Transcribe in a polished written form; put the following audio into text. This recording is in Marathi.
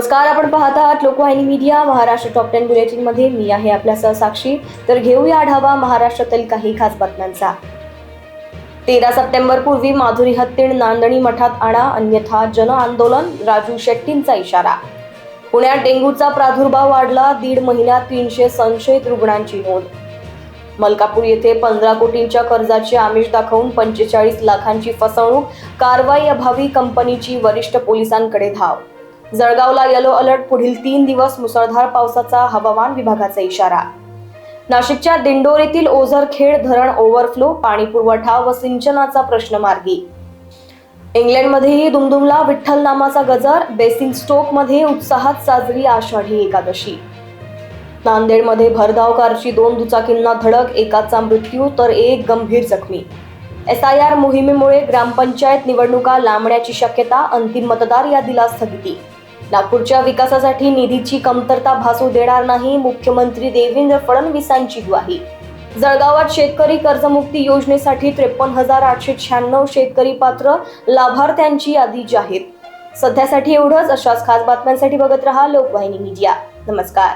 नमस्कार, आपण पाहत आहात लोकवाहिनी मीडिया महाराष्ट्र टॉप 10 बुलेटिन मध्ये. मी आहे आपल्यासह साक्षी. तर घेऊया आढावा महाराष्ट्रातील काही खास बातम्यांचा. 13 सप्टेंबर पूर्वी माधुरी हत्तीण नांदणी मठात आणा अन्यथा जन आंदोलन, राजू शेट्टींचा इशारा. पुण्यात डेंग्यूचा प्रादुर्भाव वाढला, 1.5 महिन्यात 300 संशयित रुग्णांची नोंद. मलकापूर येथे 15 कोटींच्या कर्जाचे आमिष दाखवून 45 लाखांची फसवणूक, कारवाई अभावी कंपनीची वरिष्ठ पोलिसांकडे धाव. जळगावला येलो अलर्ट, पुढील 3 दिवस मुसळधार पावसाचा हवामान विभागाचा इशारा. नाशिकच्या दिंडोरीतील ओझरखेड धरण ओव्हरफ्लो, पाणी पुरवठा व सिंचनाचा प्रश्न मार्गी. इंग्लंडमध्येही दुमदुमला विठ्ठल नामाचा गजर, बेसिंगस्टोकमध्ये उत्साहात साजरी आषाढी एकादशी. नांदेडमध्ये भरधाव कारची 2 दुचाकींना धडक, एकाचा मृत्यू तर 1 गंभीर जखमी. SIR मोहिमेमुळे ग्रामपंचायत निवडणुका लांबण्याची शक्यता, अंतिम मतदार यादीला स्थगिती. नागपूरच्या विकासासाठी निधीची कमतरता भासू देणार नाही, मुख्यमंत्री देवेंद्र फडणवीसांची ग्वाही. जळगावात शेतकरी कर्जमुक्ती योजनेसाठी 53,896 शेतकरी पात्र, लाभार्थ्यांची यादी जाहीर. सध्यासाठी एवढंच. अशाच खास बातम्यांसाठी बघत रहा लोकवाहिनी मीडिया. नमस्कार.